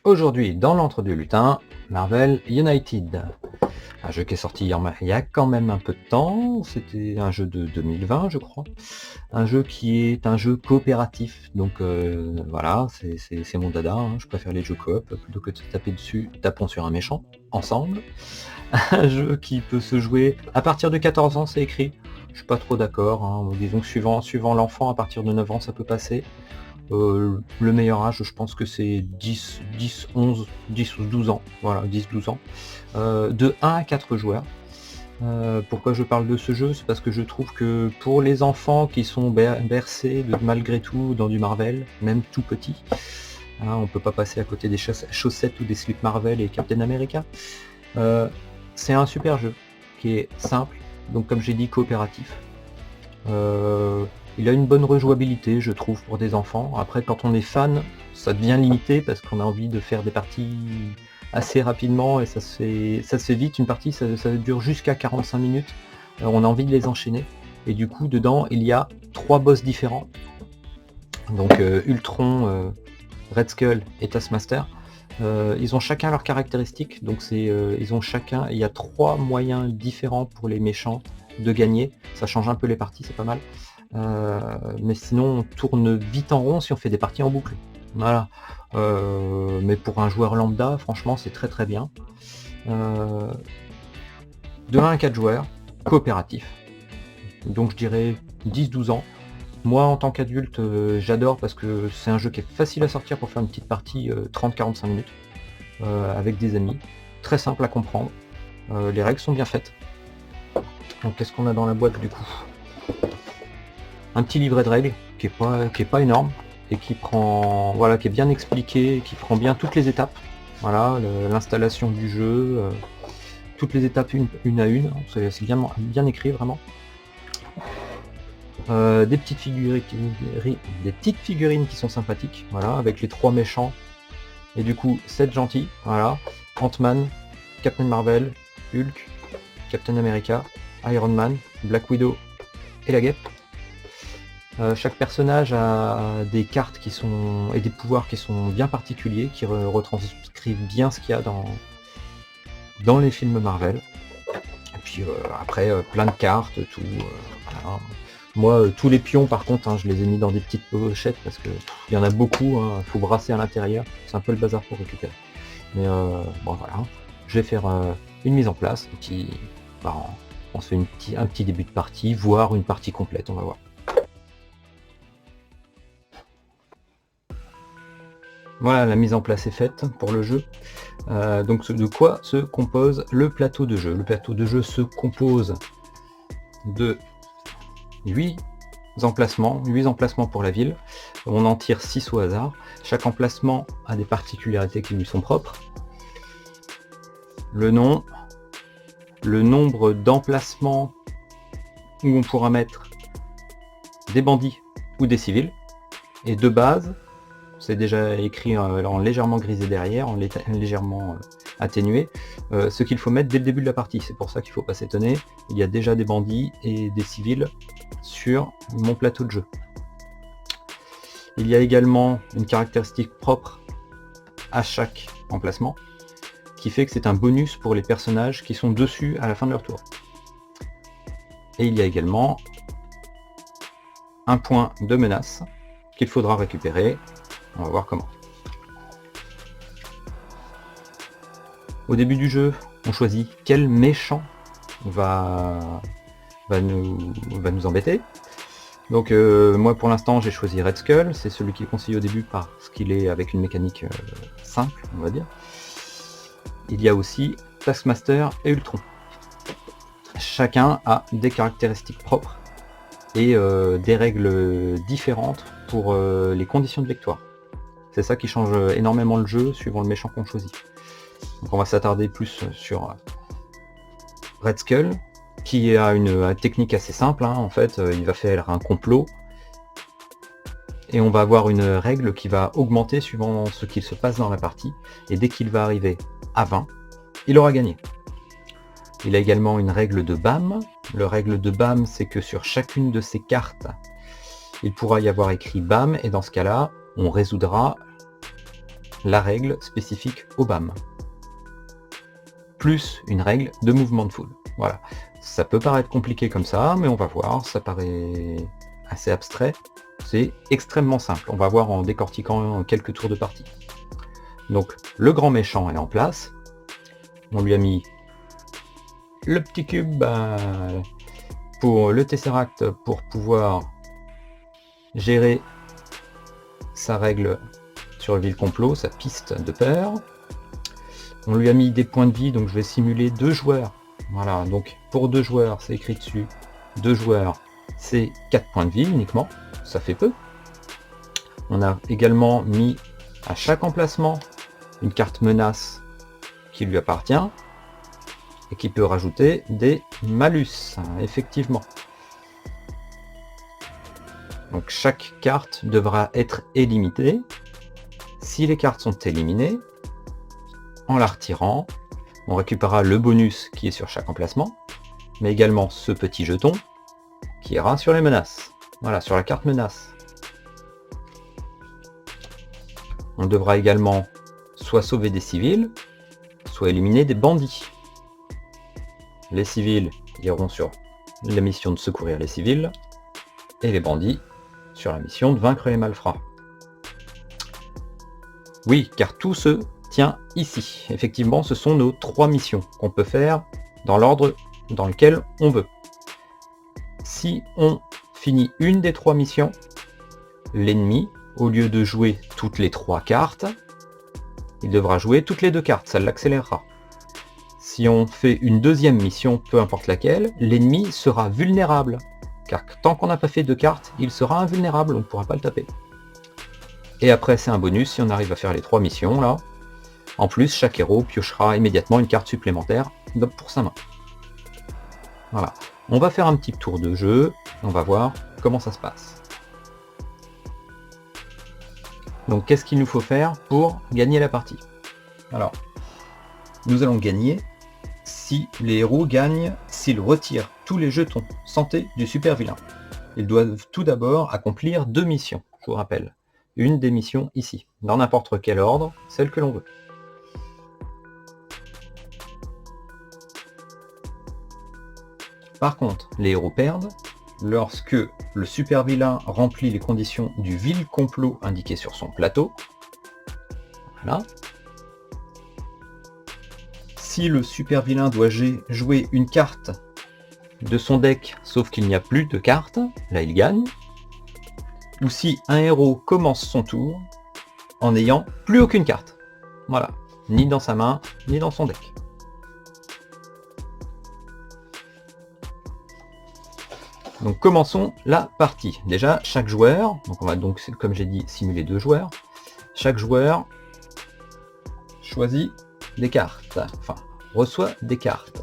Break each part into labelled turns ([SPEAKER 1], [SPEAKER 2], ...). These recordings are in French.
[SPEAKER 1] Aujourd'hui, dans l'entre-deux lutins, Marvel United. Un jeu qui est sorti il y a quand même un peu de temps, c'était un jeu de 2020 je crois. Un jeu qui est un jeu coopératif, donc voilà, c'est mon dada, hein. Je préfère les jeux coop plutôt que de se taper dessus, tapons sur un méchant, ensemble. Un jeu qui peut se jouer à partir de 14 ans, c'est écrit. Je suis pas trop d'accord, hein. Disons que suivant l'enfant, à partir de 9 ans ça peut passer. Le meilleur âge, je pense que c'est 10 ou 12 ans, voilà, 10-12 ans. De 1 à 4 joueurs. Pourquoi je parle de ce jeu? C'est parce que je trouve que pour les enfants qui sont bercés malgré tout dans du Marvel, même tout petit, hein, on peut pas passer à côté des chaussettes ou des slips Marvel et Captain America. C'est un super jeu qui est simple, donc comme j'ai dit coopératif. Il a une bonne rejouabilité, je trouve, pour des enfants. Après, quand on est fan, ça devient limité parce qu'on a envie de faire des parties assez rapidement et ça se fait vite. Une partie, ça dure jusqu'à 45 minutes. On a envie de les enchaîner. Et du coup, dedans, il y a 3 boss différents. Donc Ultron, Red Skull et Taskmaster. Ils ont chacun leurs caractéristiques. Donc ils ont chacun. Il y a 3 moyens différents pour les méchants de gagner. Ça change un peu les parties, c'est pas mal. Mais sinon on tourne vite en rond si on fait des parties en boucle. Voilà. Mais pour un joueur lambda, franchement c'est très très bien. De 1 à 4 joueurs, coopératif. Donc je dirais 10-12 ans. Moi en tant qu'adulte, j'adore parce que c'est un jeu qui est facile à sortir pour faire une petite partie 30-45 minutes avec des amis. Très simple à comprendre. Les règles sont bien faites. Donc qu'est-ce qu'on a dans la boîte du coup? Un petit livret de règles qui est pas énorme et qui prend, voilà, qui est bien expliqué, qui prend bien toutes les étapes. Voilà, l'installation du jeu, toutes les étapes une à une, c'est bien écrit vraiment. Des petites figurines qui sont sympathiques, voilà, avec les 3 méchants et du coup 7 gentils, voilà, Ant-Man, Captain Marvel, Hulk, Captain America, Iron Man, Black Widow et la Guêpe. Chaque personnage a des cartes et des pouvoirs qui sont bien particuliers, qui retranscrivent bien ce qu'il y a dans les films Marvel. Et puis après, plein de cartes, tout. Voilà. Moi, tous les pions, par contre, hein, je les ai mis dans des petites pochettes parce que il y en a beaucoup, hein, faut brasser à l'intérieur. C'est un peu le bazar pour récupérer. Mais bon, voilà. Je vais faire une mise en place, bah, on se fait un petit début de partie, voire une partie complète, on va voir. Voilà, la mise en place est faite pour le jeu. Donc de quoi se compose le plateau de jeu? Le plateau de jeu se compose de 8 emplacements pour la ville. On en tire 6 au hasard. Chaque emplacement a des particularités qui lui sont propres. Le nom, le nombre d'emplacements où on pourra mettre des bandits ou des civils. Et de base, c'est déjà écrit en légèrement grisé derrière, en légèrement atténué, ce qu'il faut mettre dès le début de la partie. C'est pour ça qu'il ne faut pas s'étonner, il y a déjà des bandits et des civils sur mon plateau de jeu. Il y a également une caractéristique propre à chaque emplacement, qui fait que c'est un bonus pour les personnages qui sont dessus à la fin de leur tour. Et il y a également un point de menace qu'il faudra récupérer. On va voir comment. Au début du jeu, on choisit quel méchant va nous embêter. Donc moi pour l'instant j'ai choisi Red Skull, c'est celui qui est conseillé au début parce qu'il est avec une mécanique simple, on va dire. Il y a aussi Taskmaster et Ultron. Chacun a des caractéristiques propres et des règles différentes pour les conditions de victoire. C'est ça qui change énormément le jeu suivant le méchant qu'on choisit. Donc on va s'attarder plus sur Red Skull, qui a une technique assez simple, hein. En fait, il va faire un complot, et on va avoir une règle qui va augmenter suivant ce qu'il se passe dans la partie, et dès qu'il va arriver à 20, il aura gagné. Il a également une règle de BAM. Le règle de BAM, c'est que sur chacune de ces cartes, il pourra y avoir écrit BAM, et dans ce cas-là, on résoudra la règle spécifique au BAM. Plus une règle de mouvement de foule. Voilà. Ça peut paraître compliqué comme ça, mais on va voir, ça paraît assez abstrait. C'est extrêmement simple. On va voir en décortiquant quelques tours de partie. Donc le grand méchant est en place. On lui a mis le petit cube pour le Tesseract pour pouvoir gérer sa règle sur le vide-complot, sa piste de peur. On lui a mis des points de vie, donc je vais simuler 2 joueurs. Voilà, donc pour 2 joueurs, c'est écrit dessus. 2 joueurs, c'est 4 points de vie uniquement. Ça fait peu. On a également mis à chaque emplacement une carte menace qui lui appartient et qui peut rajouter des malus, effectivement. Donc chaque carte devra être éliminée. Si les cartes sont éliminées, en la retirant, on récupérera le bonus qui est sur chaque emplacement, mais également ce petit jeton qui ira sur les menaces. Voilà, sur la carte menace. On devra également soit sauver des civils, soit éliminer des bandits. Les civils iront sur la mission de secourir les civils, et les bandits sur la mission de vaincre les malfrats. Oui, car tout se tient ici. Effectivement, ce sont nos 3 missions qu'on peut faire dans l'ordre dans lequel on veut. Si on finit une des 3 missions, l'ennemi, au lieu de jouer toutes les 3 cartes, il devra jouer toutes les 2 cartes, ça l'accélérera. Si on fait une deuxième mission, peu importe laquelle, l'ennemi sera vulnérable. Car tant qu'on n'a pas fait 2 cartes, il sera invulnérable, on ne pourra pas le taper. Et après c'est un bonus si on arrive à faire les 3 missions là. En plus, chaque héros piochera immédiatement une carte supplémentaire pour sa main. Voilà. On va faire un petit tour de jeu, on va voir comment ça se passe. Donc qu'est-ce qu'il nous faut faire pour gagner la partie? Alors, nous allons gagner si les héros gagnent, s'ils retirent tous les jetons santé du super vilain. Ils doivent tout d'abord accomplir 2 missions, je vous rappelle. Une des missions ici, dans n'importe quel ordre, celle que l'on veut. Par contre, les héros perdent lorsque le super vilain remplit les conditions du vil complot indiqué sur son plateau. Voilà. Si le super vilain doit jouer une carte de son deck, sauf qu'il n'y a plus de cartes, là il gagne. Ou si un héros commence son tour en n'ayant plus aucune carte. Voilà. Ni dans sa main, ni dans son deck. Donc commençons la partie. Déjà, chaque joueur, donc on va donc, comme j'ai dit, simuler 2 joueurs. Chaque joueur choisit des cartes, enfin, reçoit des cartes.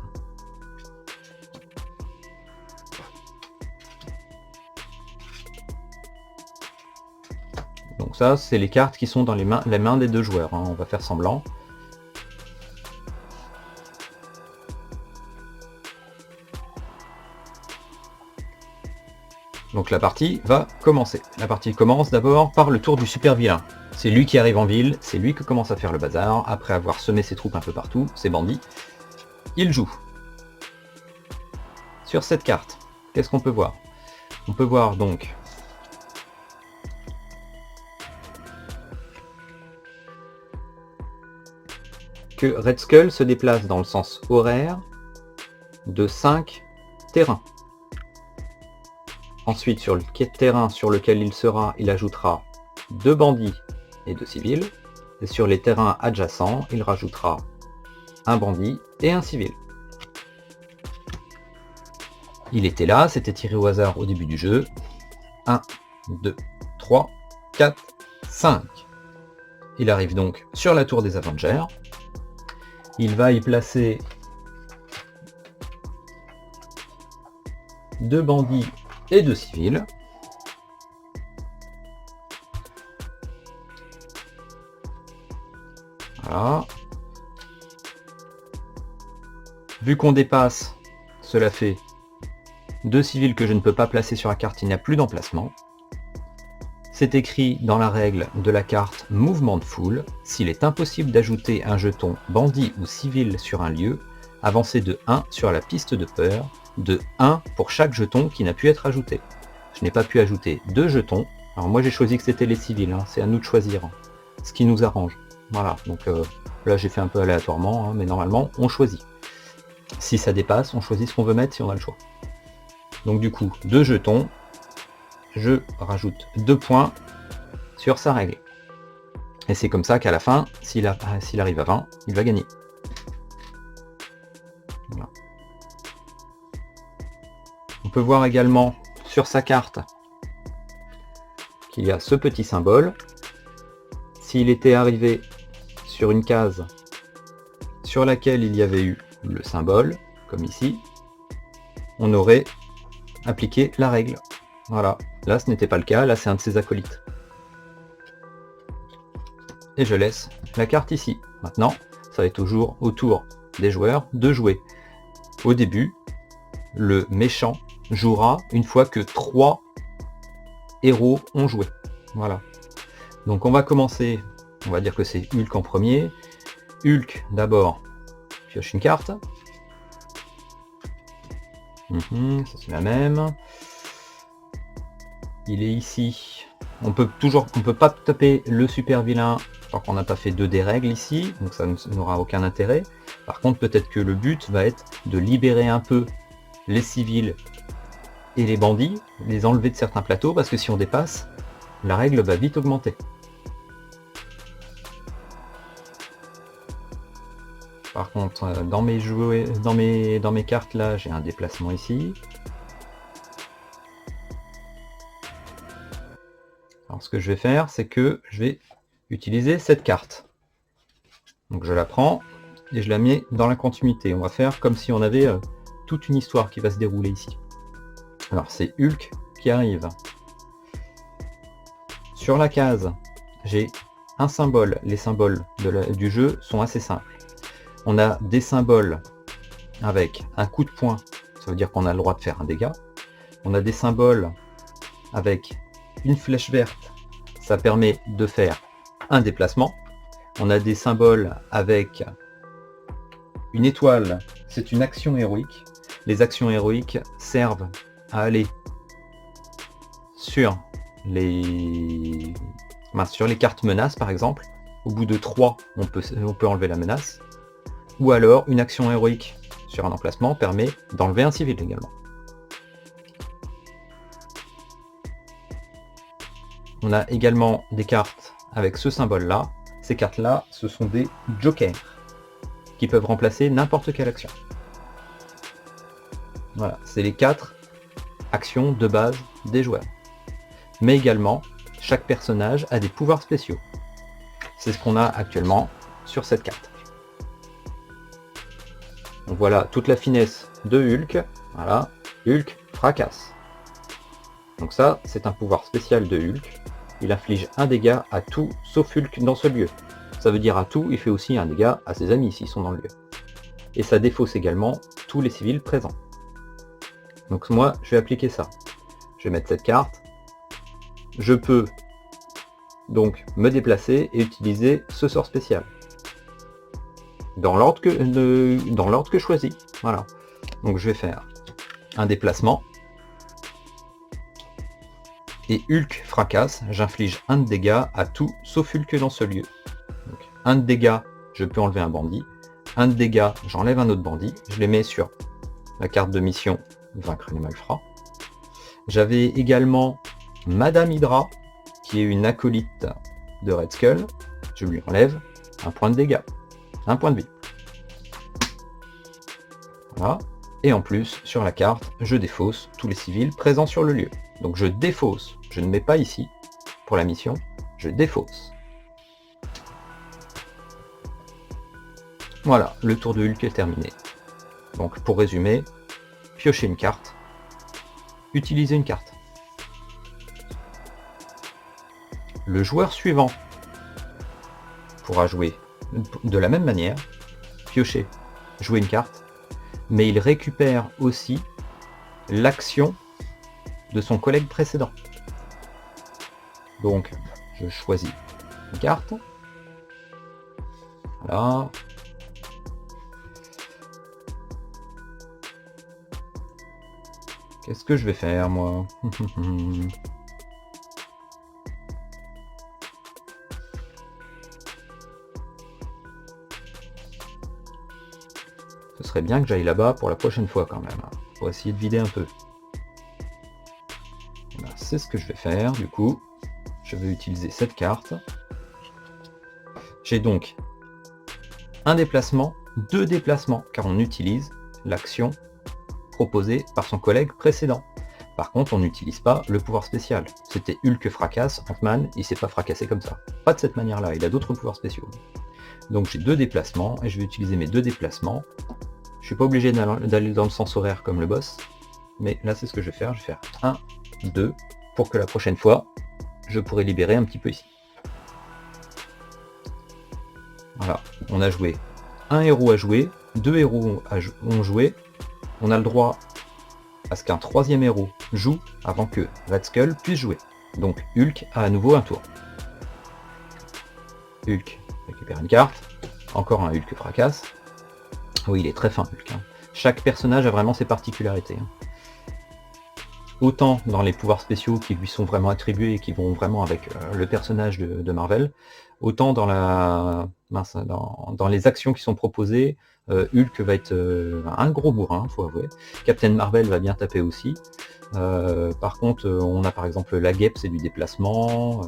[SPEAKER 1] Donc ça, c'est les cartes qui sont dans les mains des 2 joueurs, hein. On va faire semblant. Donc la partie va commencer. La partie commence d'abord par le tour du super vilain. C'est lui qui arrive en ville, c'est lui qui commence à faire le bazar, après avoir semé ses troupes un peu partout, ses bandits. Il joue. Sur cette carte, qu'est-ce qu'on peut voir? On peut voir donc que Red Skull se déplace dans le sens horaire de 5 terrains. Ensuite, sur le terrain sur lequel il sera, il ajoutera 2 bandits et 2 civils. Et sur les terrains adjacents, il rajoutera un bandit et un civil. Il était là, c'était tiré au hasard au début du jeu. 1, 2, 3, 4, 5. Il arrive donc sur la tour des Avengers. Il va y placer 2 bandits et 2 civils. Voilà. Vu qu'on dépasse, cela fait 2 civils que je ne peux pas placer sur la carte, il n'y a plus d'emplacement. C'est écrit dans la règle de la carte mouvement de foule, s'il est impossible d'ajouter un jeton bandit ou civil sur un lieu, avancez de 1 sur la piste de peur, de 1 pour chaque jeton qui n'a pu être ajouté. Je n'ai pas pu ajouter 2 jetons, alors moi j'ai choisi que c'était les civils, hein. C'est à nous de choisir ce qui nous arrange. Voilà, donc là j'ai fait un peu aléatoirement, hein, mais normalement on choisit. Si ça dépasse, on choisit ce qu'on veut mettre si on a le choix. Donc du coup, 2 jetons, je rajoute 2 points sur sa règle. Et c'est comme ça qu'à la fin, s'il arrive à 20, il va gagner. Voilà. On peut voir également sur sa carte qu'il y a ce petit symbole. S'il était arrivé sur une case sur laquelle il y avait eu le symbole, comme ici, on aurait appliqué la règle. Voilà, là ce n'était pas le cas, là c'est un de ses acolytes. Et je laisse la carte ici. Maintenant, ça va être toujours au tour des joueurs de jouer. Au début, le méchant jouera une fois que 3 héros ont joué. Voilà. Donc on va commencer, on va dire que c'est Hulk en premier. Hulk d'abord pioche une carte. Ça c'est la même. Il est ici. On peut pas taper le super vilain tant qu'on n'a pas fait 2 des règles ici, donc ça n'aura aucun intérêt. Par contre, peut-être que le but va être de libérer un peu les civils et les bandits, les enlever de certains plateaux, parce que si on dépasse, la règle va vite augmenter. Par contre, dans mes cartes là, j'ai un déplacement ici. Alors ce que je vais faire, c'est que je vais utiliser cette carte. Donc je la prends et je la mets dans la continuité. On va faire comme si on avait toute une histoire qui va se dérouler ici. Alors c'est Hulk qui arrive. Sur la case, j'ai un symbole. Les symboles du jeu sont assez simples. On a des symboles avec un coup de poing, ça veut dire qu'on a le droit de faire un dégât. On a des symboles avec une flèche verte, ça permet de faire un déplacement. On a des symboles avec une étoile, c'est une action héroïque. Les actions héroïques servent à aller sur les cartes menaces par exemple. Au bout de 3, on peut enlever la menace. Ou alors une action héroïque sur un emplacement permet d'enlever un civil également. On a également des cartes avec ce symbole-là. Ces cartes-là, ce sont des jokers qui peuvent remplacer n'importe quelle action. Voilà, c'est les 4 actions de base des joueurs. Mais également, chaque personnage a des pouvoirs spéciaux. C'est ce qu'on a actuellement sur cette carte. Donc voilà toute la finesse de Hulk. Voilà, Hulk fracasse. Donc ça, c'est un pouvoir spécial de Hulk. Il inflige un dégât à tout sauf Hulk dans ce lieu. Ça veut dire à tout, il fait aussi un dégât à ses amis s'ils sont dans le lieu. Et ça défausse également tous les civils présents. Donc moi, je vais appliquer ça. Je vais mettre cette carte. Je peux donc me déplacer et utiliser ce sort spécial. Dans l'ordre que je choisis. Voilà. Donc je vais faire un déplacement. Et Hulk fracasse, j'inflige 1 de dégâts à tout sauf Hulk dans ce lieu. Donc 1 de dégâts, je peux enlever un bandit. 1 de dégâts, j'enlève un autre bandit. Je les mets sur la carte de mission Vaincre les malfrats. J'avais également Madame Hydra, qui est une acolyte de Red Skull. Je lui enlève un point de dégâts. 1 point de vie. Voilà. Et en plus, sur la carte, je défausse tous les civils présents sur le lieu. Donc je défausse, je ne mets pas ici, pour la mission, je défausse. Voilà, le tour de Hulk est terminé. Donc pour résumer, piocher une carte, utiliser une carte. Le joueur suivant pourra jouer de la même manière, piocher, jouer une carte, mais il récupère aussi l'action de son collègue précédent. Donc, je choisis une carte. Voilà. Qu'est-ce que je vais faire, moi? Ce serait bien que j'aille là-bas pour la prochaine fois quand même, pour essayer de vider un peu. Ben, c'est ce que je vais faire, du coup. Je vais utiliser cette carte. J'ai donc un déplacement, 2 déplacements, car on utilise l'action proposée par son collègue précédent. Par contre, on n'utilise pas le pouvoir spécial. C'était Hulk fracasse, Ant-Man, il s'est pas fracassé comme ça. Pas de cette manière-là, il a d'autres pouvoirs spéciaux. Donc j'ai 2 déplacements, et je vais utiliser mes 2 déplacements. Je suis pas obligé d'aller dans le sens horaire comme le boss, mais là c'est ce que je vais faire. Je vais faire 1, 2, pour que la prochaine fois, je pourrai libérer un petit peu ici. Voilà, on a joué un héros à jouer, 2 héros ont joué, on a le droit à ce qu'un 3e héros joue avant que Red Skull puisse jouer. Donc Hulk a à nouveau un tour. Hulk récupère une carte, encore un Hulk fracasse. Oui, il est très fin Hulk. Chaque personnage a vraiment ses particularités. Autant dans les pouvoirs spéciaux qui lui sont vraiment attribués et qui vont vraiment avec le personnage de Marvel, autant dans dans les actions qui sont proposées, Hulk va être un gros bourrin, faut avouer. Captain Marvel va bien taper aussi. Par contre, on a par exemple la guêpe, c'est du déplacement,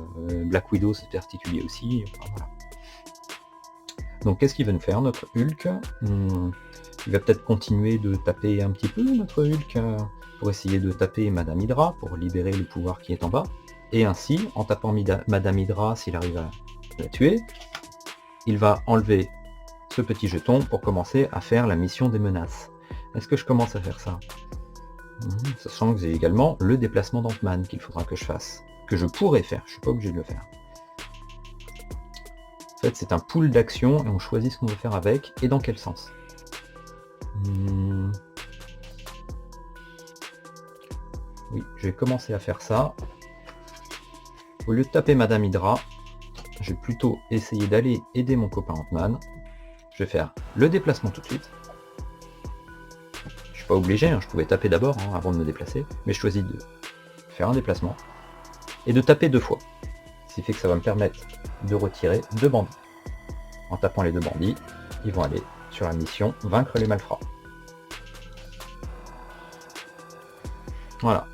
[SPEAKER 1] Black Widow c'est particulier aussi. Enfin, voilà. Donc qu'est-ce qu'il va nous faire notre Hulk? Il va peut-être continuer de taper un petit peu notre Hulk pour essayer de taper Madame Hydra, pour libérer le pouvoir qui est en bas. Et ainsi, en tapant Madame Hydra, s'il arrive à la tuer, il va enlever ce petit jeton pour commencer à faire la mission des menaces. Est-ce que je commence à faire ça? Sachant que j'ai également le déplacement d'Ant-Man qu'il faudra que je fasse. Que je pourrais faire, je suis pas obligé de le faire. En fait, c'est un pool d'actions et on choisit ce qu'on veut faire avec et dans quel sens. Oui, je vais commencer à faire ça. Au lieu de taper Madame Hydra, je vais plutôt essayer d'aller aider mon copain Ant-Man. Je vais faire le déplacement tout de suite. Je suis pas obligé, je pouvais taper d'abord avant de me déplacer, mais je choisis de faire un déplacement et de taper 2 fois. Ce qui fait que ça va me permettre de retirer 2 bandits. En tapant les 2 bandits, ils vont aller sur la mission vaincre les malfrats. Voilà.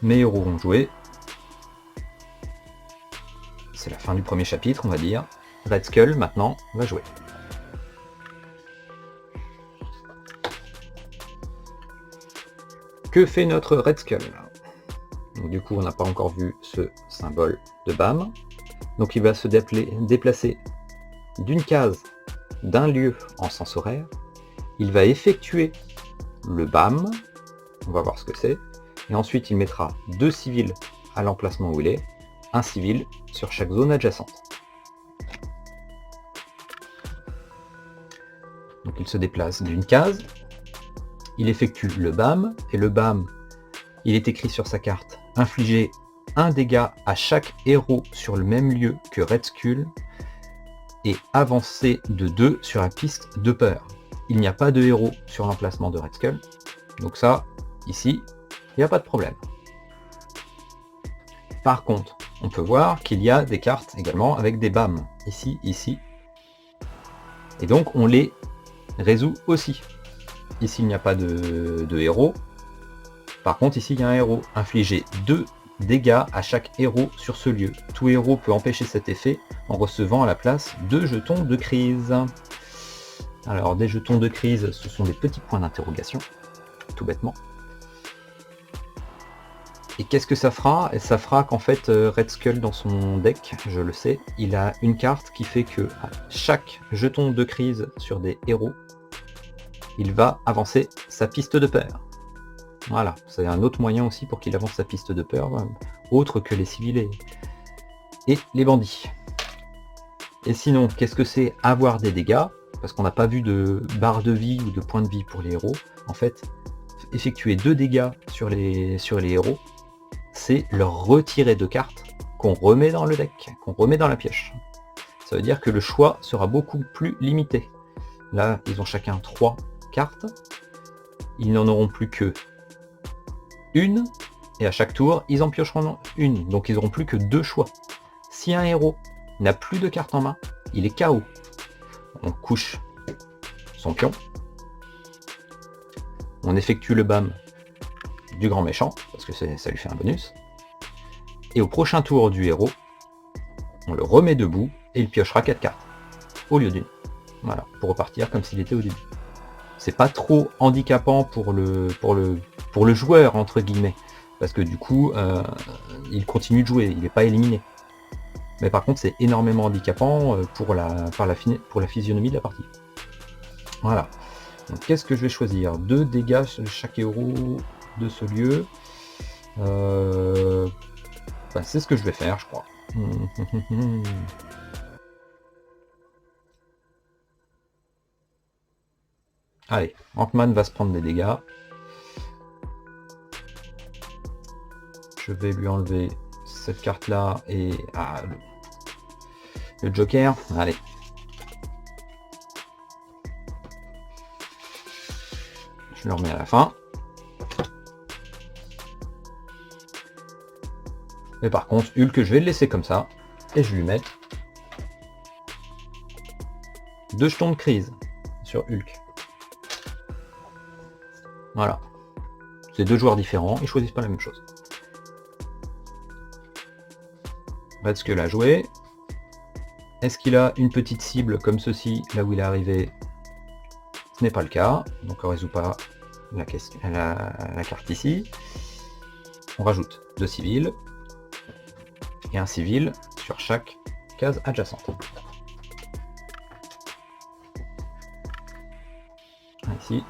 [SPEAKER 1] Mes héros vont jouer. C'est la fin du premier chapitre, on va dire. Red Skull, maintenant, va jouer. Que fait notre Red Skull? Donc, du coup, on n'a pas encore vu ce symbole de BAM. Donc il va se déplacer d'une case, d'un lieu en sens horaire. Il va effectuer le BAM. On va voir ce que c'est. Et ensuite, il mettra 2 civils à l'emplacement où il est, un civil sur chaque zone adjacente. Donc il se déplace d'une case, il effectue le BAM, et le BAM, il est écrit sur sa carte, infliger 1 dégât à chaque héros sur le même lieu que Red Skull, et avancer de 2 sur la piste de peur. Il n'y a pas de héros sur l'emplacement de Red Skull, donc ça, ici, il n'y a pas de problème. Par contre, on peut voir qu'il y a des cartes également avec des BAM, ici, ici. Et donc on les résout aussi. Ici il n'y a pas de héros. Par contre ici il y a un héros. Infliger 2 dégâts à chaque héros sur ce lieu. Tout héros peut empêcher cet effet en recevant à la place 2 jetons de crise. Alors des jetons de crise, ce sont des petits points d'interrogation, tout bêtement. Et qu'est-ce que ça fera? Et ça fera qu'en fait Red Skull dans son deck, je le sais, il a une carte qui fait que à chaque jeton de crise sur des héros, il va avancer sa piste de peur. Voilà, c'est un autre moyen aussi pour qu'il avance sa piste de peur, autre que les civils et les bandits. Et sinon, qu'est-ce que c'est avoir des dégâts? Parce qu'on n'a pas vu de barre de vie ou de points de vie pour les héros. En fait, effectuer 2 dégâts sur les héros, c'est leur retirer 2 cartes qu'on remet dans le deck, qu'on remet dans la pioche. Ça veut dire que le choix sera beaucoup plus limité. Là, ils ont chacun 3 cartes. Ils n'en auront plus que une, et à chaque tour, ils en piocheront une. Donc ils n'auront plus que 2 choix. Si un héros n'a plus de cartes en main, il est KO. On couche son pion. On effectue le BAM du grand méchant, parce que ça lui fait un bonus. Et au prochain tour du héros, on le remet debout, et il piochera 4 cartes, au lieu d'une. Voilà, pour repartir comme s'il était au début. C'est pas trop handicapant pour le joueur, entre guillemets, parce que du coup, il continue de jouer, il n'est pas éliminé. Mais par contre, c'est énormément handicapant pour la physionomie de la partie. Voilà. Donc qu'est-ce que je vais choisir? 2 dégâts sur chaque héros de ce lieu. Bah, c'est ce que je vais faire, je crois. Allez, Ant-Man va se prendre des dégâts. Je vais lui enlever cette carte-là et le Joker. Allez. Je le remets à la fin. Mais par contre, Hulk, je vais le laisser comme ça. Et je lui mets 2 jetons de crise sur Hulk. Voilà. C'est 2 joueurs différents, ils choisissent pas la même chose. Red Skull a joué. Est-ce qu'il a une petite cible comme ceci, là où il est arrivé? Ce n'est pas le cas, donc on ne résout pas la carte ici. On rajoute 2 civils et un civil sur chaque case adjacente. Un ici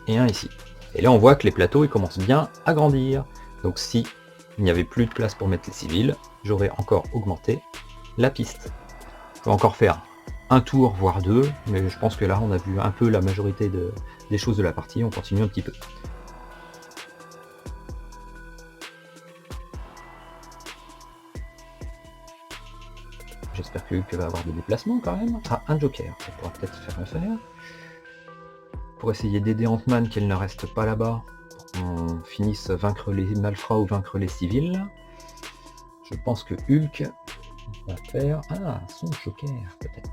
[SPEAKER 1] et un ici. Et là on voit que les plateaux ils commencent bien à grandir. Donc si il n'y avait plus de place pour mettre les civils, j'aurais encore augmenté la piste. Je vais encore faire un tour, voire 2, mais je pense que là on a vu un peu la majorité des choses de la partie, on continue un petit peu. J'espère que Hulk va avoir des déplacements quand même. Ah, un Joker, ça pourra peut-être faire l'affaire. Pour essayer d'aider Ant-Man qu'elle ne reste pas là-bas, pour qu'on finisse vaincre les malfrats ou vaincre les civils. Je pense que Hulk va faire... Ah, son Joker, peut-être.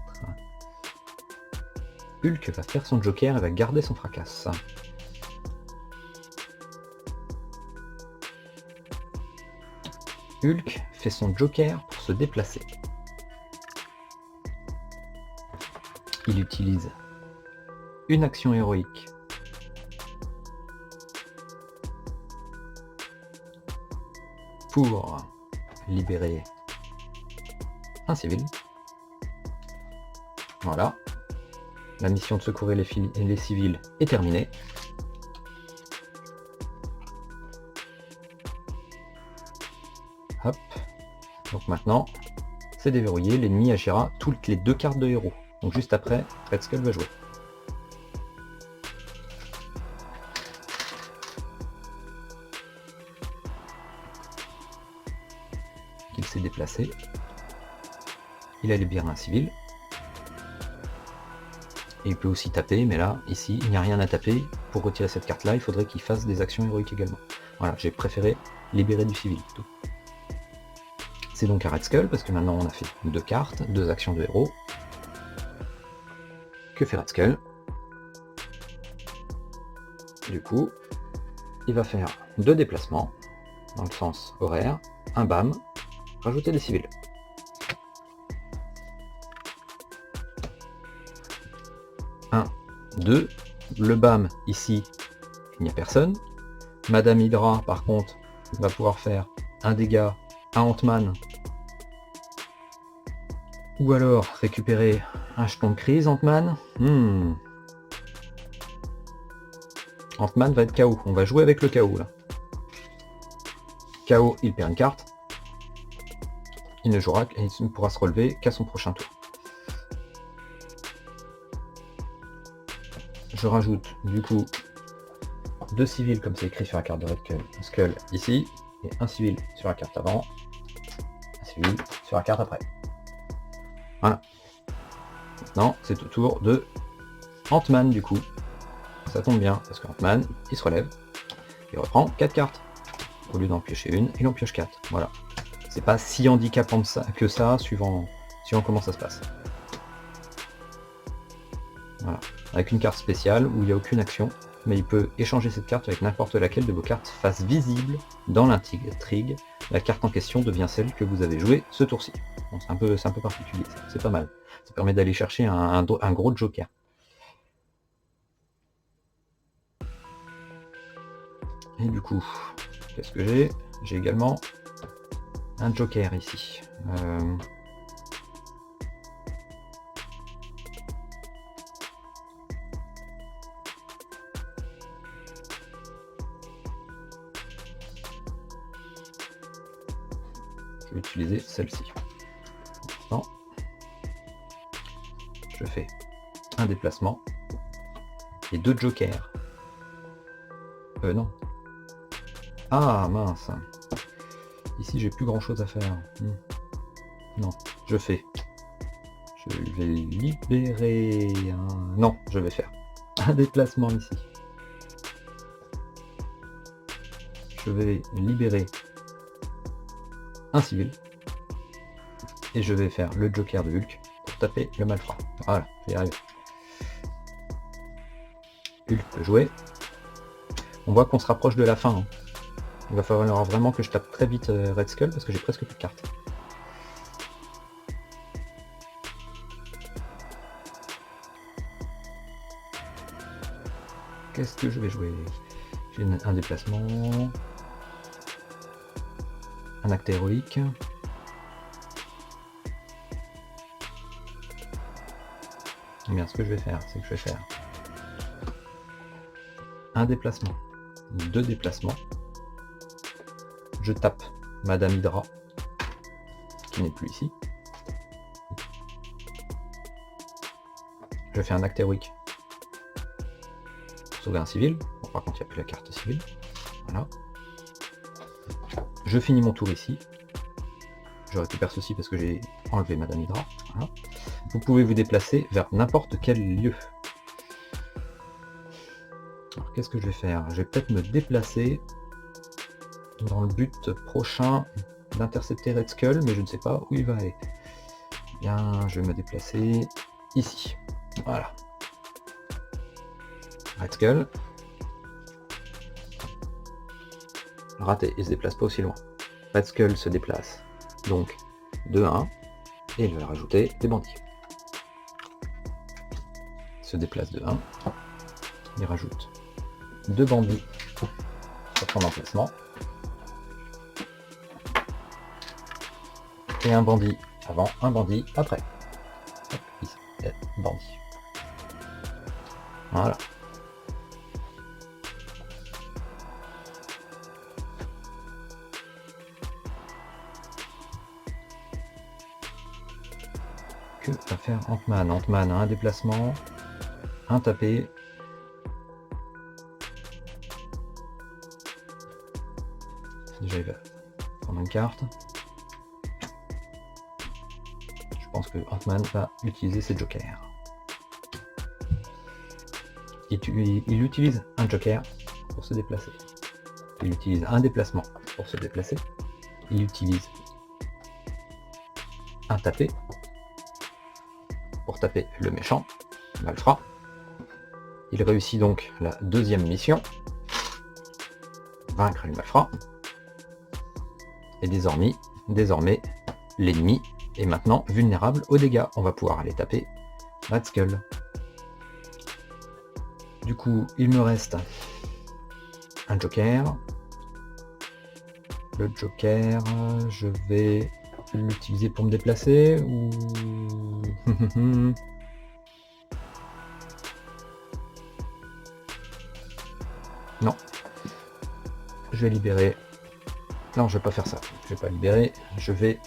[SPEAKER 1] Hulk va faire son Joker et va garder son fracasse. Hulk fait son Joker pour se déplacer. Il utilise une action héroïque pour libérer un civil. Voilà. La mission de secourir les civils est terminée. Hop. Donc maintenant, c'est déverrouillé. L'ennemi agira toutes les 2 cartes de héros. Donc juste après, Red Skull va jouer. Il s'est déplacé. Il a libéré un civil. Et il peut aussi taper, mais là, ici, il n'y a rien à taper. Pour retirer cette carte-là, il faudrait qu'il fasse des actions héroïques également. Voilà, j'ai préféré libérer du civil plutôt. C'est donc à Red Skull, parce que maintenant on a fait 2 cartes, 2 actions de héros. Que fait Red Skull? Du coup, il va faire 2 déplacements, dans le sens horaire, un BAM, rajouter des civils. 1, 2, le BAM ici, il n'y a personne. Madame Hydra par contre va pouvoir faire un dégât à Ant-Man. Ou alors récupérer un jeton de crise Ant-Man. Ant-Man va être KO, on va jouer avec le KO là. KO, il perd une carte. Il ne jouera et il ne pourra se relever qu'à son prochain tour. Je rajoute du coup 2 civils comme c'est écrit sur la carte de Red Skull ici. et un civil sur la carte avant, un civil sur la carte après. Voilà. Maintenant, c'est au tour de Ant-Man du coup. Ça tombe bien, parce qu'Ant-Man, il se relève, il reprend 4 cartes. Au lieu d'en piocher une, il en pioche 4. Voilà. C'est pas si handicapant que ça, suivant comment ça se passe. Voilà. Avec une carte spéciale où il n'y a aucune action, mais il peut échanger cette carte avec n'importe laquelle de vos cartes face visible dans l'intrigue. La carte en question devient celle que vous avez jouée ce tour-ci. Bon, c'est un peu particulier, c'est pas mal. Ça permet d'aller chercher un gros joker. Et du coup, qu'est-ce que j'ai? J'ai également un joker ici. Je vais utiliser celle-ci. Je fais un déplacement et 2 jokers. Non. Ah mince. Ici j'ai plus grand chose à faire. Non, je vais libérer un... Non, je vais faire un déplacement ici. Je vais libérer un civil. Et je vais faire le joker de Hulk pour taper le malfrat. Voilà, j'y arrive. Hulk peut jouer. On voit qu'on se rapproche de la fin. Hein. Il va falloir vraiment que je tape très vite Red Skull parce que j'ai presque plus de cartes. Qu'est-ce que je vais jouer? J'ai un déplacement. Un acte héroïque. Eh bien, ce que je vais faire, c'est que je vais faire un déplacement, 2 déplacements. Je tape Madame Hydra, qui n'est plus ici. Je fais un acte héroïque pour sauver un civil. Bon, par contre, il n'y a plus la carte civile. Voilà. Je finis mon tour ici. Je récupère ceci parce que j'ai enlevé Madame Hydra. Voilà. Vous pouvez vous déplacer vers n'importe quel lieu. Alors qu'est-ce que je vais faire? Je vais peut-être me déplacer dans le but prochain d'intercepter Red Skull, mais je ne sais pas où il va aller. Bien, je vais me déplacer ici. Voilà. Red Skull. Raté, il se déplace pas aussi loin. Red Skull se déplace donc de 1 et il va rajouter des bandits. Il se déplace de 1, il rajoute 2 bandits sur son emplacement et un bandit avant, un bandit après. Hop, ici, bandit. Voilà. Que va faire Ant-Man? Ant-Man a un déplacement, un tapé. Déjà il va prendre une carte. Je pense que Ant-Man va utiliser ses jokers. Il utilise un joker pour se déplacer. Il utilise un déplacement pour se déplacer. Il utilise un tapé pour taper le méchant, malfrat. Il réussit donc la deuxième mission, vaincre le malfrat. Et désormais l'ennemi est maintenant vulnérable aux dégâts. On va pouvoir aller taper Red Skull. Du coup, il me reste un joker. Le joker, je vais l'utiliser pour me déplacer ou... Non. Je vais libérer... Non, je vais pas faire ça. Je vais pas libérer. Je vais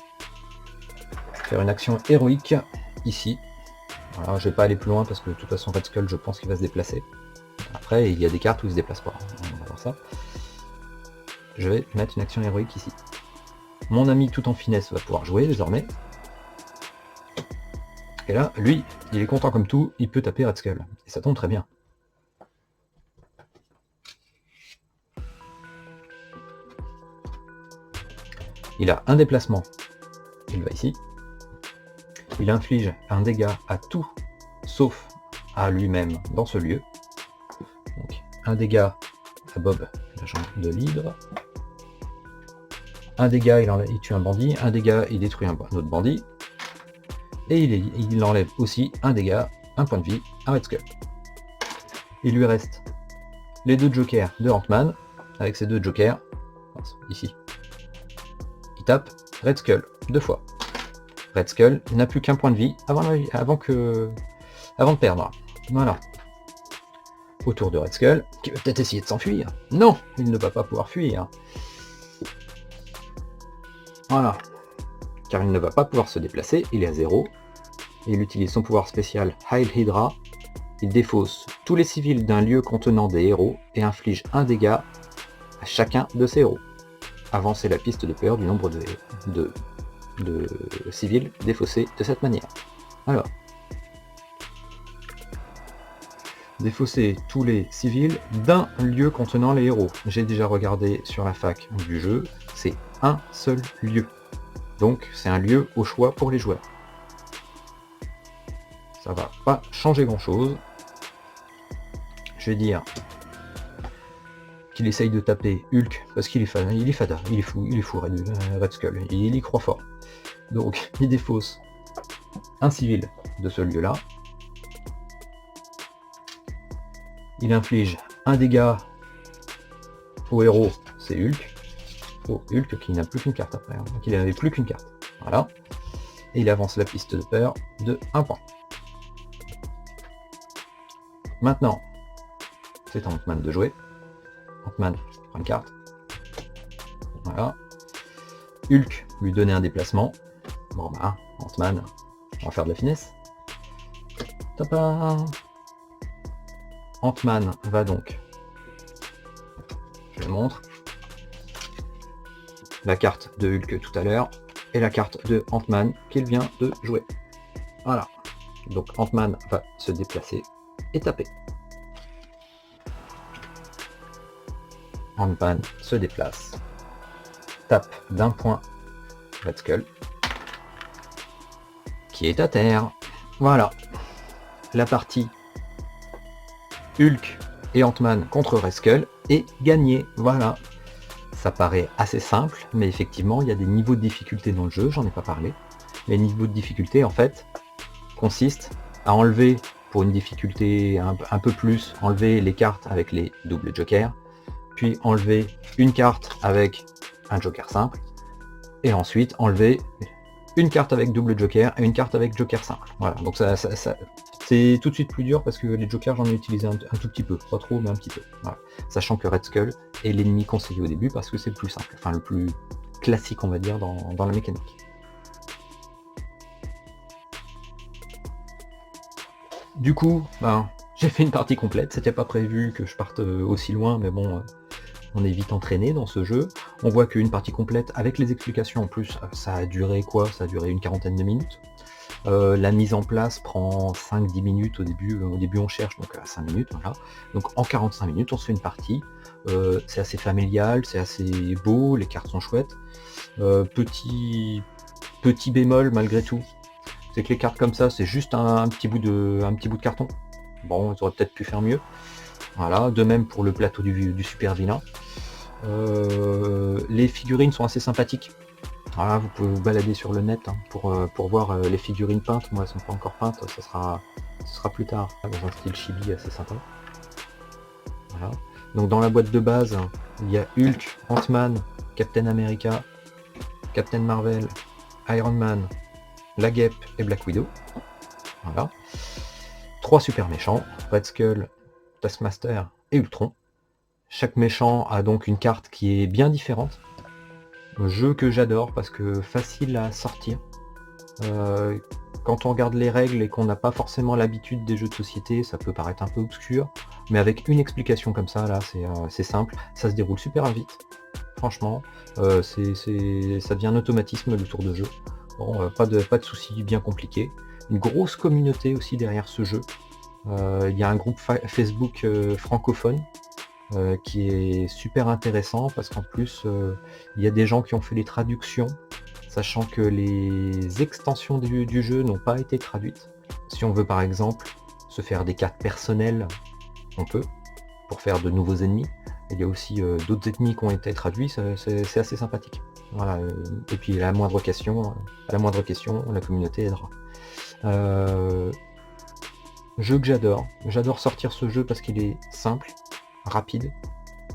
[SPEAKER 1] faire une action héroïque ici. Voilà, je vais pas aller plus loin parce que de toute façon Red Skull, je pense qu'il va se déplacer. Après, il y a des cartes où il se déplace pas. On va voir ça. je vais mettre une action héroïque ici. Mon ami tout en finesse va pouvoir jouer désormais. Et là, lui, il est content comme tout, il peut taper Red Skull. Et ça tombe très bien. Il a un déplacement. Il va ici. Il inflige un dégât à tout, sauf à lui-même dans ce lieu. Donc, un dégât à Bob, l'agent de l'hydre. Un dégât, il tue un bandit. Un dégât, il détruit un autre bandit. Et il enlève aussi un dégât, un point de vie, à Red Skull. Il lui reste les 2 jokers de Ant-Man. Avec ces 2 jokers, ici, il tape Red Skull 2 fois. Red Skull n'a plus qu'un point de vie avant de perdre. Voilà. Autour de Red Skull, qui va peut-être essayer de s'enfuir. Non, il ne va pas pouvoir fuir. Voilà. Car il ne va pas pouvoir se déplacer, il est à 0. Il utilise son pouvoir spécial Heil Hydra. Il défausse tous les civils d'un lieu contenant des héros et inflige un dégât à chacun de ces héros. Avancer la piste de peur du nombre de civils défaussés de cette manière. Alors, défausser tous les civils d'un lieu contenant les héros. J'ai déjà regardé sur la fac du jeu, c'est un seul lieu. Donc c'est un lieu au choix pour les joueurs. Ça va pas changer grand chose. Je vais dire qu'il essaye de taper Hulk parce qu'il est fada, il est fou Red Skull, il y croit fort. Donc il défausse un civil de ce lieu là. Il inflige un dégât au héros, c'est Hulk. Oh, Hulk qui n'a plus qu'une carte après, hein. Donc il n'avait plus qu'une carte. Voilà. Et il avance la piste de peur de 1 point. Maintenant, c'est à Ant-Man de jouer. Ant-Man prend une carte. Voilà. Hulk lui donnait un déplacement. Bon bah, Ant-Man, on va faire de la finesse. Tapa. Ant-Man va donc, je le montre, la carte de Hulk tout à l'heure et la carte de Ant-Man qu'il vient de jouer. Voilà. Donc Ant-Man va se déplacer et taper. Ant-Man se déplace, tape d'un point Red Skull, qui est à terre. Voilà. La partie Hulk et Ant-Man contre Red Skull est gagnée. Voilà. Ça paraît assez simple, mais effectivement, il y a des niveaux de difficulté dans le jeu, j'en ai pas parlé. Les niveaux de difficulté, en fait, consistent à enlever, pour une difficulté un peu plus, enlever les cartes avec les doubles jokers, puis enlever une carte avec un joker simple, et ensuite enlever une carte avec double joker et une carte avec joker simple. Voilà, donc ça c'est tout de suite plus dur parce que les jokers j'en ai utilisé un tout petit peu, pas trop mais un petit peu. Voilà. Sachant que Red Skull est l'ennemi conseillé au début parce que c'est le plus simple, enfin le plus classique on va dire dans la mécanique. Du coup, j'ai fait une partie complète, c'était pas prévu que je parte aussi loin, mais bon, on est vite entraîné dans ce jeu. On voit qu'une partie complète, avec les explications en plus, ça a duré quoi? Ça a duré une quarantaine de minutes. La mise en place prend 5-10 minutes au début on cherche, donc à 5 minutes, voilà. Donc en 45 minutes on se fait une partie, c'est assez familial, c'est assez beau, les cartes sont chouettes. Petit bémol malgré tout, c'est que les cartes comme ça c'est juste un petit bout de carton. Bon, ils auraient peut-être pu faire mieux. Voilà, de même pour le plateau du super vilain. Les figurines sont assez sympathiques. Voilà, vous pouvez vous balader sur le net hein, pour voir les figurines peintes. Moi, elles sont pas encore peintes, ce sera plus tard, dans un style chibi assez sympa. Voilà. Donc dans la boîte de base, il y a Hulk, Ant-Man, Captain America, Captain Marvel, Iron Man, la Guêpe et Black Widow. Voilà. 3 super méchants, Red Skull, Taskmaster et Ultron. Chaque méchant a donc une carte qui est bien différente. Un jeu que j'adore parce que facile à sortir. Quand on regarde les règles et qu'on n'a pas forcément l'habitude des jeux de société, ça peut paraître un peu obscur, mais avec une explication comme ça, là, c'est simple, ça se déroule super vite. franchement, ça devient un automatisme le tour de jeu. Bon, pas de soucis bien compliqués. Une grosse communauté aussi derrière ce jeu. Il y a un groupe Facebook francophone qui est super intéressant parce qu'en plus il y a des gens qui ont fait les traductions, sachant que les extensions du jeu n'ont pas été traduites. Si on veut par exemple se faire des cartes personnelles, on peut, pour faire de nouveaux ennemis. Il y a aussi d'autres ennemis qui ont été traduits, c'est assez sympathique. Voilà, et puis à la moindre question, la communauté aidera. Jeu que j'adore sortir ce jeu parce qu'il est simple, rapide,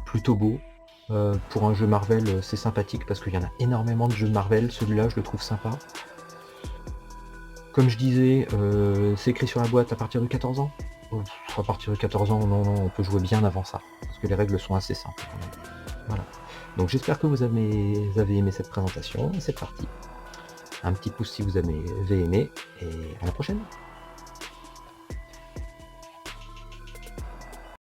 [SPEAKER 1] plutôt beau. Pour un jeu Marvel, c'est sympathique parce qu'il y en a énormément de jeux Marvel, celui-là je le trouve sympa. Comme je disais, c'est écrit sur la boîte à partir de 14 ans. À partir de 14 ans, non, on peut jouer bien avant ça, parce que les règles sont assez simples. Voilà. Donc j'espère que vous avez aimé cette présentation, cette partie. Un petit pouce si vous avez aimé, et à la prochaine.